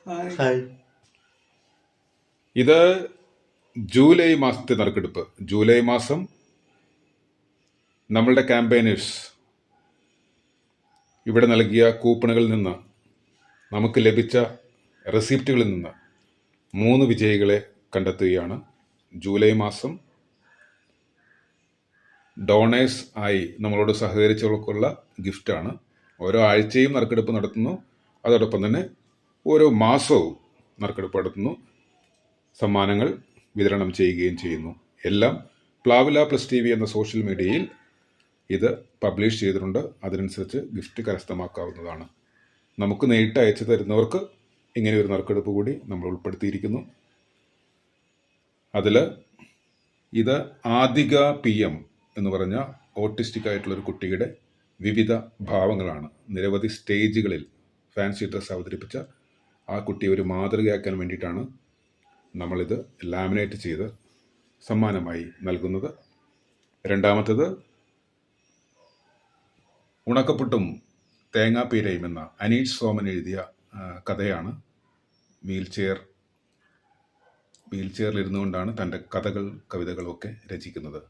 Hi. ഇത് July മാസത്തെ നറുക്കെടുപ്പ്. ജൂലൈ മാസം നമ്മളുടെ ക്യാമ്പയിനേഴ്സ് ഇവിടെ നൽകിയ കൂപ്പണുകളിൽ നിന്ന് നമുക്ക് ലഭിച്ച റെസിപ്റ്റുകളിൽ നിന്ന് 3 വിജയികളെ കണ്ടെത്തുകയാണ്. ജൂലൈ മാസം ഡോണേഴ്സ് ആയി നമ്മളോട് സഹകരിച്ചവർക്കുള്ള ഗിഫ്റ്റാണ്. ഓരോ ആഴ്ചയും നറുക്കെടുപ്പ് നടത്തുന്നു. അതോടൊപ്പം തന്നെ ഓരോ മാസവും നറുക്കെടുപ്പ് നടത്തുന്നു. സമ്മാനങ്ങൾ വിതരണം ചെയ്യുകയും ചെയ്യുന്നു. എല്ലാം പ്ലാവില പ്ലസ് TV എന്ന സോഷ്യൽ മീഡിയയിൽ ഇത് പബ്ലിഷ് ചെയ്തിട്ടുണ്ട്. അതിനനുസരിച്ച് ഗിഫ്റ്റ് കരസ്ഥമാക്കാവുന്നതാണ്. നമുക്ക് നേരിട്ട് അയച്ചു തരുന്നവർക്ക് ഇങ്ങനെ ഒരു നറുക്കെടുപ്പ് കൂടി നമ്മൾ ഉൾപ്പെടുത്തിയിരിക്കുന്നു. അതിൽ ഇത് ആദിക PM എന്ന് പറഞ്ഞ ഓട്ടിസ്റ്റിക് ആയിട്ടുള്ളൊരു കുട്ടിയുടെ വിവിധ ഭാവങ്ങളാണ്. നിരവധി സ്റ്റേജുകളിൽ ഫാൻസി ഡ്രസ് അവതരിപ്പിച്ച ആ കുട്ടിയെ ഒരു മാതൃകയാക്കാൻ വേണ്ടിയിട്ടാണ് നമ്മളിത് ലാമിനേറ്റ് ചെയ്ത് സമ്മാനമായി നൽകുന്നത്. രണ്ടാമത്തേത് ഉണക്കപ്പുട്ടും തേങ്ങാപ്പീരയും എന്ന അനീഷ് സോമൻ എഴുതിയ കഥയാണ്. വീൽ ചെയറിലിരുന്നു കൊണ്ടാണ് തൻ്റെ കവിതകളൊക്കെ രചിക്കുന്നത്.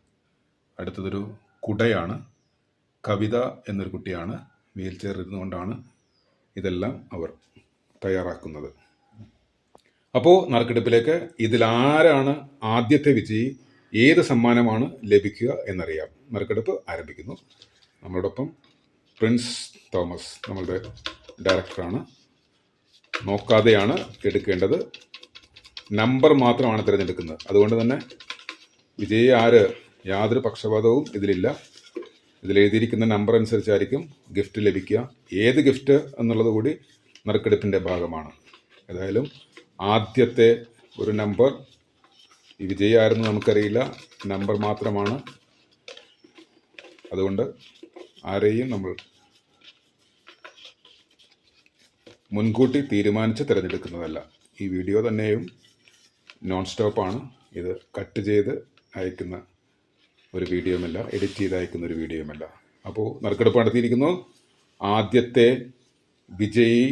അടുത്തതൊരു കുടയാണ്. കവിത എന്നൊരു കുട്ടിയാണ്. വീൽ ചെയറിലിരുന്നു കൊണ്ടാണ് ഇതെല്ലാം അവർ തയ്യാറാക്കുന്നത്. അപ്പോൾ നറുക്കെടുപ്പിലേക്ക് ഇതിലാരാണ് ആദ്യത്തെ വിജയി, ഏത് സമ്മാനമാണ് ലഭിക്കുക എന്നറിയാം. നറുക്കെടുപ്പ് ആരംഭിക്കുന്നു. നമ്മളോടൊപ്പം പ്രിൻസ് തോമസ് നമ്മളുടെ ഡയറക്ടറാണ്. നോക്കാതെയാണ് എടുക്കേണ്ടത്. നമ്പർ മാത്രമാണ് തിരഞ്ഞെടുക്കുന്നത്. അതുകൊണ്ട് തന്നെ വിജയി ആര് യാതൊരു പക്ഷപാതവും ഇതിലില്ല. ഇതിലെഴുതിയിരിക്കുന്ന നമ്പർ അനുസരിച്ചായിരിക്കും ഗിഫ്റ്റ് ലഭിക്കുക. ഏത് ഗിഫ്റ്റ് എന്നുള്ളത് കൂടി നറുക്കെടുപ്പിൻ്റെ ഭാഗമാണ്. ഏതായാലും ആദ്യത്തെ ഒരു നമ്പർ, ഈ വിജയി ആരെന്ന് നമുക്കറിയില്ല, നമ്പർ മാത്രമാണ്. അതുകൊണ്ട് ആരെയും നമ്മൾ മുൻകൂട്ടി തീരുമാനിച്ച് തിരഞ്ഞെടുക്കുന്നതല്ല. ഈ വീഡിയോ തന്നെയും നോൺ സ്റ്റോപ്പാണ്. ഇത് കട്ട് ചെയ്ത് അയക്കുന്ന ഒരു വീഡിയോയുമല്ല, എഡിറ്റ് ചെയ്ത് അയക്കുന്ന ഒരു വീഡിയോയുമല്ല. അപ്പോൾ നറുക്കെടുപ്പ് നടത്തിയിരിക്കുന്നു. ആദ്യത്തെ വിജയി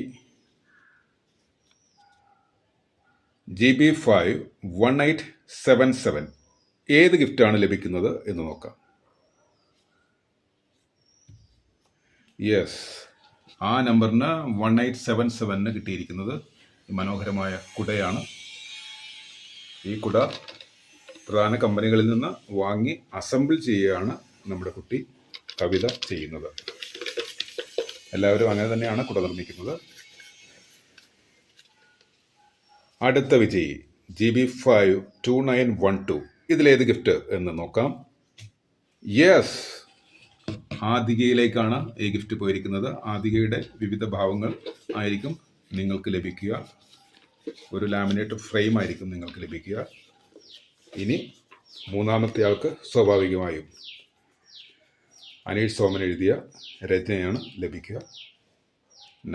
GB5 1877. ഏത് ഗിഫ്റ്റാണ് ലഭിക്കുന്നത് എന്ന് നോക്കാം. യെസ്, ആ നമ്പറിന് 1877 കിട്ടിയിരിക്കുന്നത് മനോഹരമായ കുടയാണ്. ഈ കുട പ്രധാന കമ്പനികളിൽ നിന്ന് വാങ്ങി അസംബിൾ ചെയ്യുകയാണ് നമ്മുടെ കുട്ടി കവിത ചെയ്യുന്നത്. എല്ലാവരും അങ്ങനെ തന്നെയാണ് കുട നിർമ്മിക്കുന്നത്. അടുത്ത വിജയി GB5 2912. ഇതിലേത് ഗിഫ്റ്റ് എന്ന് നോക്കാം. യെസ്, ആദികയിലേക്കാണ് ഈ ഗിഫ്റ്റ് പോയിരിക്കുന്നത്. ആദികയുടെ വിവിധ ഭാവങ്ങൾ ആയിരിക്കും നിങ്ങൾക്ക് ലഭിക്കുക. ഒരു ലാമിനേറ്റ് ഫ്രെയിം ആയിരിക്കും നിങ്ങൾക്ക് ലഭിക്കുക. ഇനി മൂന്നാമത്തെ ആൾക്ക് സ്വാഭാവികമായും അനീഷ് സോമൻ എഴുതിയ രചനയാണ് ലഭിക്കുക.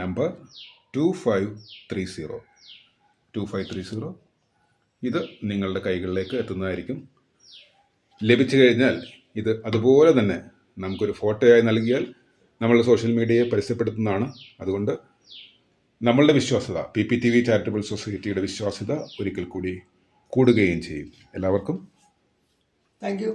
നമ്പർ 2530. ഇത് നിങ്ങളുടെ കൈകളിലേക്ക് എത്തുന്നതായിരിക്കും. ലഭിച്ചു കഴിഞ്ഞാൽ ഇത് അതുപോലെ തന്നെ നമുക്കൊരു ഫോട്ടോയായി നൽകിയാൽ നമ്മളുടെ സോഷ്യൽ മീഡിയയെ പരസ്യപ്പെടുത്തുന്നതാണ്. അതുകൊണ്ട് നമ്മളുടെ വിശ്വാസ്യത, PPTV ചാരിറ്റബിൾ സൊസൈറ്റിയുടെ വിശ്വാസ്യത ഒരിക്കൽ കൂടി കൂടുകയും ചെയ്യും. എല്ലാവർക്കും താങ്ക് യു.